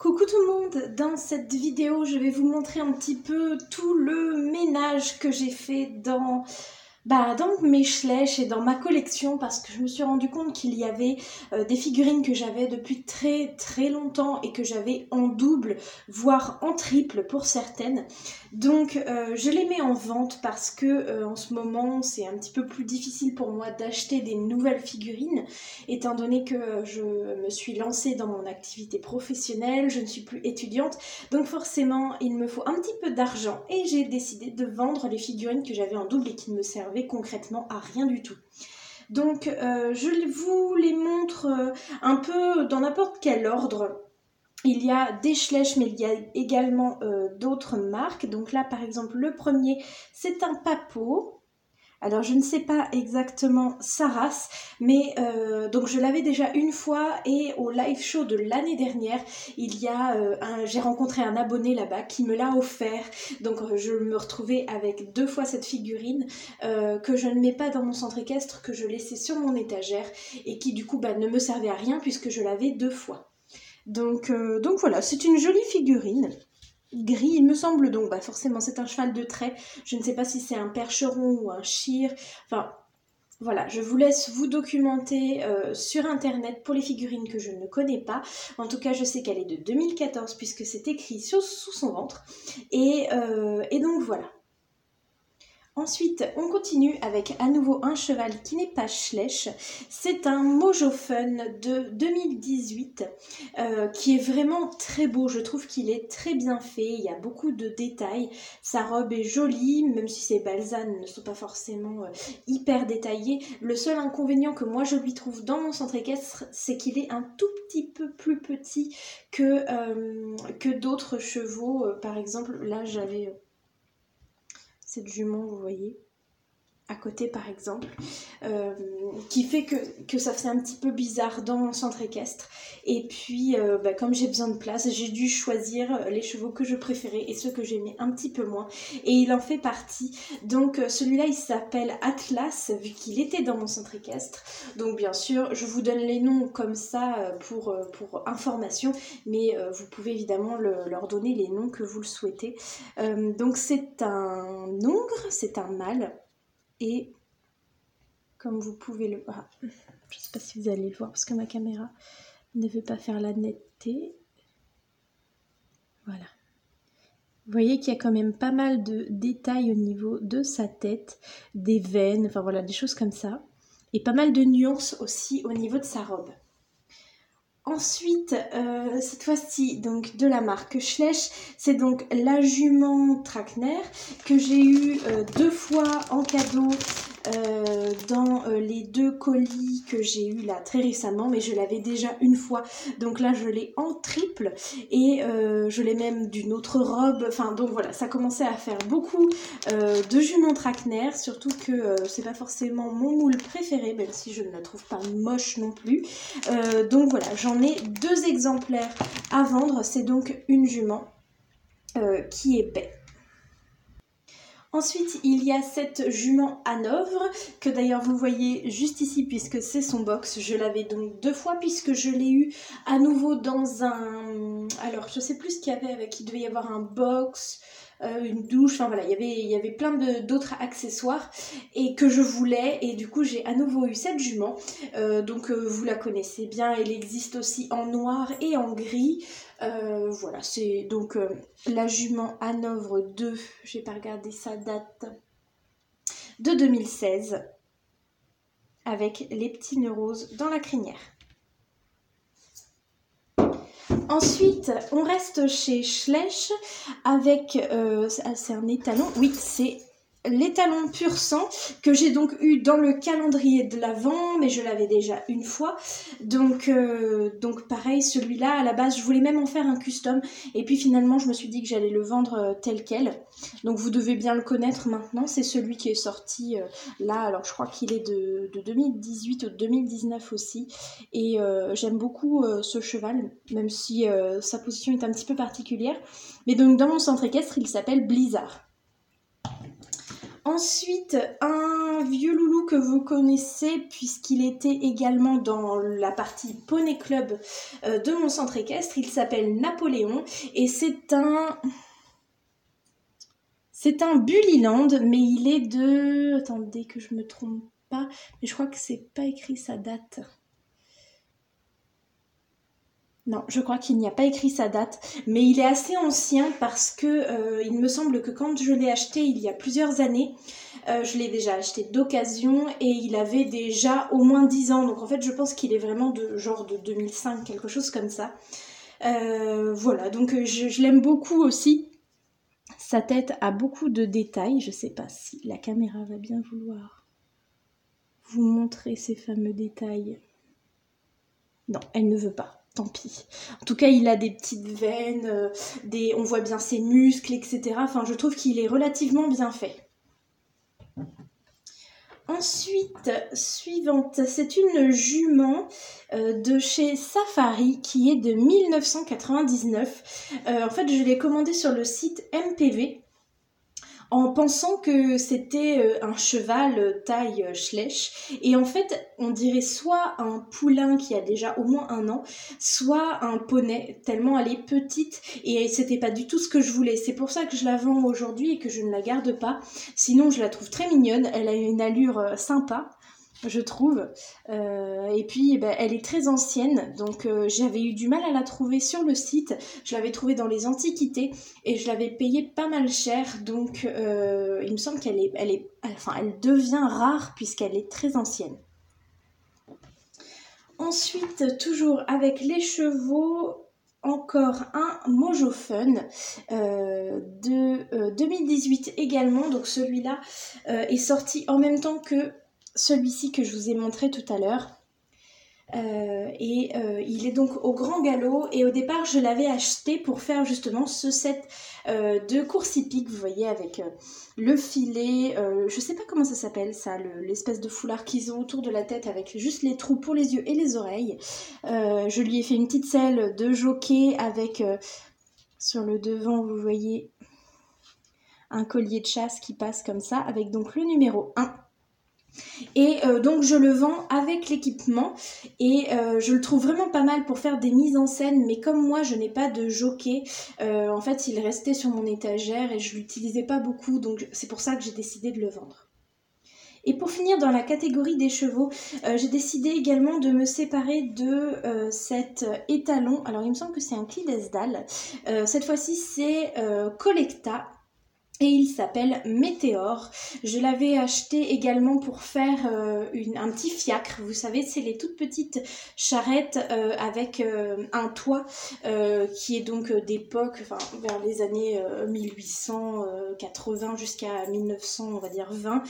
Coucou tout le monde, dans cette vidéo je vais vous montrer un petit peu tout le ménage que j'ai fait dans mes schleches et dans ma collection parce que je me suis rendu compte qu'il y avait des figurines que j'avais depuis très très longtemps et que j'avais en double voire en triple pour certaines. Donc je les mets en vente parce que en ce moment c'est un petit peu plus difficile pour moi d'acheter des nouvelles figurines étant donné que je me suis lancée dans mon activité professionnelle, je ne suis plus étudiante, donc forcément il me faut un petit peu d'argent et j'ai décidé de vendre les figurines que j'avais en double et qui ne me servaient concrètement à rien du tout. Donc je vous les montre un peu dans n'importe quel ordre. Il y a des Schleich, mais il y a également d'autres marques. Donc là, par exemple, le premier, c'est un Papo. Alors, je ne sais pas exactement sa race, mais donc je l'avais déjà une fois et au live show de l'année dernière, j'ai rencontré un abonné là-bas qui me l'a offert. Donc, je me retrouvais avec 2 fois cette figurine que je ne mets pas dans mon centre équestre, que je laissais sur mon étagère et qui du coup ne me servait à rien puisque je l'avais 2 fois. Donc voilà, c'est une jolie figurine. Gris, il me semble donc, forcément c'est un cheval de trait, je ne sais pas si c'est un percheron ou un shire, enfin voilà, je vous laisse vous documenter sur internet pour les figurines que je ne connais pas. En tout cas je sais qu'elle est de 2014 puisque c'est écrit sous son ventre et donc voilà. Ensuite, on continue avec à nouveau un cheval qui n'est pas Schleich. C'est un Mojo Fun de 2018 qui est vraiment très beau. Je trouve qu'il est très bien fait. Il y a beaucoup de détails. Sa robe est jolie, même si ses balsanes ne sont pas forcément hyper détaillées. Le seul inconvénient que moi je lui trouve dans mon centre équestre, c'est qu'il est un tout petit peu plus petit que d'autres chevaux. Par exemple, là j'avais cette jument, vous voyez, à côté par exemple, qui fait que ça fait un petit peu bizarre dans mon centre équestre. Et puis comme j'ai besoin de place, j'ai dû choisir les chevaux que je préférais et ceux que j'aimais un petit peu moins, et il en fait partie. Donc celui-là il s'appelle Atlas vu qu'il était dans mon centre équestre. Donc bien sûr je vous donne les noms comme ça pour information, mais vous pouvez évidemment leur donner les noms que vous le souhaitez. Donc c'est un hongre, c'est un mâle. Et comme vous pouvez le voir, je ne sais pas si vous allez le voir parce que ma caméra ne veut pas faire la netteté. Voilà. Vous voyez qu'il y a quand même pas mal de détails au niveau de sa tête, des veines, enfin voilà, des choses comme ça. Et pas mal de nuances aussi au niveau de sa robe. Ensuite, cette fois-ci, donc de la marque Schleich, c'est donc la jument Trakehner que j'ai eu 2 fois en cadeau dans les 2 colis que j'ai eu là très récemment, mais je l'avais déjà une fois, donc là je l'ai en triple et je l'ai même d'une autre robe. Enfin donc voilà, ça commençait à faire beaucoup de juments Trakehner, surtout que c'est pas forcément mon moule préféré, même si je ne la trouve pas moche non plus. Donc voilà, j'en ai 2 exemplaires à vendre. C'est donc une jument qui est baie. Ensuite, il y a cette jument Hanovre, que d'ailleurs vous voyez juste ici puisque c'est son box. Je l'avais donc 2 fois puisque je l'ai eu à nouveau dans un... Alors, je sais plus ce qu'il y avait avec, il devait y avoir un box, une douche, enfin voilà, il y avait plein d'autres accessoires et que je voulais, et du coup j'ai à nouveau eu cette jument. Donc vous la connaissez bien, elle existe aussi en noir et en gris. Voilà, c'est donc la jument Hanovre 2, j'ai pas regardé sa date, de 2016, avec les petits nœuds roses dans la crinière. Ensuite, on reste chez Schleich avec, c'est un étalon, oui, c'est l'étalon pur sang que j'ai donc eu dans le calendrier de l'Avent, mais je l'avais déjà une fois. Donc pareil, celui-là, à la base, je voulais même en faire un custom, et puis finalement, je me suis dit que j'allais le vendre tel quel. Donc vous devez bien le connaître maintenant, c'est celui qui est sorti là, alors je crois qu'il est de 2018 ou 2019 aussi, et j'aime beaucoup ce cheval, même si sa position est un petit peu particulière. Mais donc dans mon centre équestre, il s'appelle Blizzard. Ensuite, un vieux loulou que vous connaissez puisqu'il était également dans la partie Poney Club de mon centre équestre. Il s'appelle Napoléon et c'est un Bullyland, mais il est de... Attendez que je me trompe pas, mais je crois que c'est pas écrit sa date. Non, je crois qu'il n'y a pas écrit sa date, mais il est assez ancien parce que il me semble que quand je l'ai acheté il y a plusieurs années, je l'ai déjà acheté d'occasion et il avait déjà au moins 10 ans. Donc en fait je pense qu'il est vraiment de genre de 2005, quelque chose comme ça. Voilà, donc je l'aime beaucoup aussi. Sa tête a beaucoup de détails. Je sais pas si la caméra va bien vouloir vous montrer ces fameux détails. Non, elle ne veut pas. Tant pis. En tout cas, il a des petites veines, on voit bien ses muscles, etc. Enfin, je trouve qu'il est relativement bien fait. Ensuite, suivante, c'est une jument de chez Safari qui est de 1999. En fait, je l'ai commandée sur le site MPV en pensant que c'était un cheval taille Schleich. Et en fait, on dirait soit un poulain qui a déjà au moins 1 an, soit un poney, tellement elle est petite. Et c'était pas du tout ce que je voulais. C'est pour ça que je la vends aujourd'hui et que je ne la garde pas. Sinon, je la trouve très mignonne. Elle a une allure sympa, je trouve. Et puis, elle est très ancienne. Donc, j'avais eu du mal à la trouver sur le site. Je l'avais trouvée dans les antiquités. Et je l'avais payée pas mal cher. Donc, il me semble qu'elle elle devient rare puisqu'elle est très ancienne. Ensuite, toujours avec les chevaux, encore un Mojo Fun de 2018 également. Donc celui-là est sorti en même temps que celui-ci que je vous ai montré tout à l'heure. Il est donc au grand galop et au départ je l'avais acheté pour faire justement ce set de course hippique, vous voyez, avec le filet, je sais pas comment ça s'appelle ça, l'espèce de foulard qu'ils ont autour de la tête avec juste les trous pour les yeux et les oreilles. Je lui ai fait une petite selle de jockey avec sur le devant vous voyez un collier de chasse qui passe comme ça avec donc le numéro 1. Et donc je le vends avec l'équipement et je le trouve vraiment pas mal pour faire des mises en scène, mais comme moi je n'ai pas de jockey, en fait il restait sur mon étagère et je l'utilisais pas beaucoup, donc c'est pour ça que j'ai décidé de le vendre. Et pour finir dans la catégorie des chevaux, j'ai décidé également de me séparer de cet étalon. Alors il me semble que c'est un Clydesdale, cette fois-ci c'est Collecta. Et il s'appelle Météor. Je l'avais acheté également pour faire un petit fiacre. Vous savez, c'est les toutes petites charrettes avec un toit qui est donc d'époque, enfin vers les années 1880 jusqu'à 1900, on va dire 20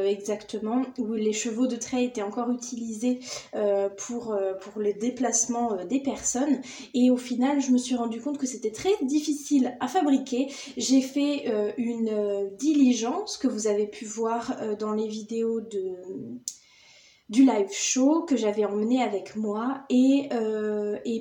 exactement, où les chevaux de trait étaient encore utilisés pour les déplacements des personnes. Et au final, je me suis rendu compte que c'était très difficile à fabriquer. J'ai fait une diligence que vous avez pu voir dans les vidéos du live show que j'avais emmené avec moi et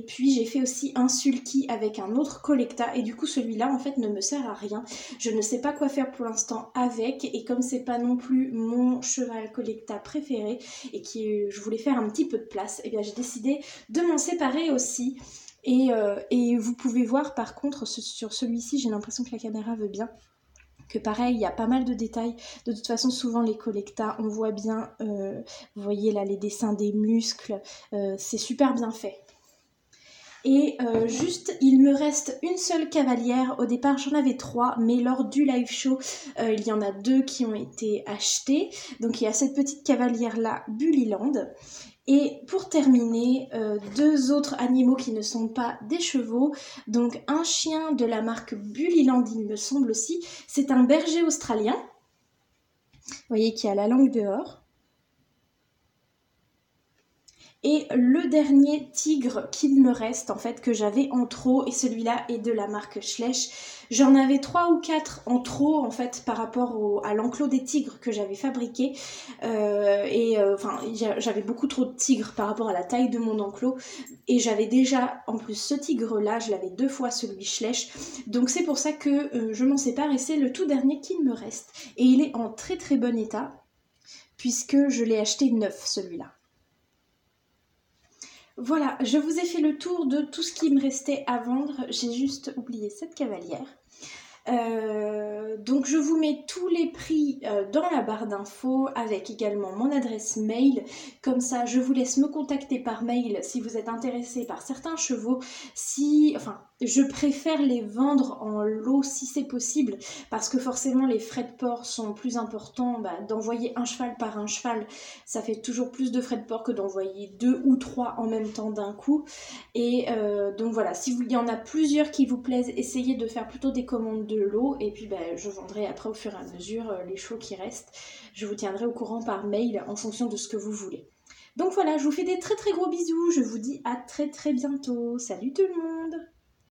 puis j'ai fait aussi un sulky avec un autre Collecta et du coup celui-là en fait ne me sert à rien. Je ne sais pas quoi faire pour l'instant avec et comme c'est pas non plus mon cheval Collecta préféré et que je voulais faire un petit peu de place, et bien j'ai décidé de m'en séparer aussi. Et vous pouvez voir par contre sur celui-ci, j'ai l'impression que la caméra veut bien, que pareil, il y a pas mal de détails. De toute façon, souvent les Collecta, on voit bien, vous voyez là les dessins des muscles, c'est super bien fait. Et juste, il me reste une seule cavalière. Au départ, j'en avais 3, mais lors du live show, il y en a 2 qui ont été achetées. Donc il y a cette petite cavalière-là, Bullyland. Et pour terminer, 2 autres animaux qui ne sont pas des chevaux. Donc un chien de la marque Bullyland, il me semble aussi. C'est un berger australien. Vous voyez qui a la langue dehors. Et le dernier tigre qu'il me reste, en fait, que j'avais en trop, et celui-là est de la marque Schleich. J'en avais 3 ou 4 en trop, en fait, par rapport à l'enclos des tigres que j'avais fabriqué. Enfin, j'avais beaucoup trop de tigres par rapport à la taille de mon enclos. Et j'avais déjà, en plus, ce tigre-là, je l'avais 2 fois celui Schleich. Donc c'est pour ça que je m'en sépare, et c'est le tout dernier qu'il me reste. Et il est en très très bon état, puisque je l'ai acheté neuf, celui-là. Voilà, je vous ai fait le tour de tout ce qui me restait à vendre. J'ai juste oublié cette cavalière. Donc je vous mets tous les prix dans la barre d'infos, avec également mon adresse mail. Comme ça, je vous laisse me contacter par mail si vous êtes intéressé par certains chevaux. Enfin, je préfère les vendre en lot si c'est possible, parce que forcément les frais de port sont plus importants. D'envoyer un cheval par un cheval, ça fait toujours plus de frais de port que d'envoyer 2 ou 3 en même temps d'un coup. Et donc voilà, si il y en a plusieurs qui vous plaisent, essayez de faire plutôt des commandes de lot, et puis je vendrai après au fur et à mesure les chevaux qui restent. Je vous tiendrai au courant par mail en fonction de ce que vous voulez. Donc voilà, je vous fais des très très gros bisous, je vous dis à très très bientôt. Salut tout le monde!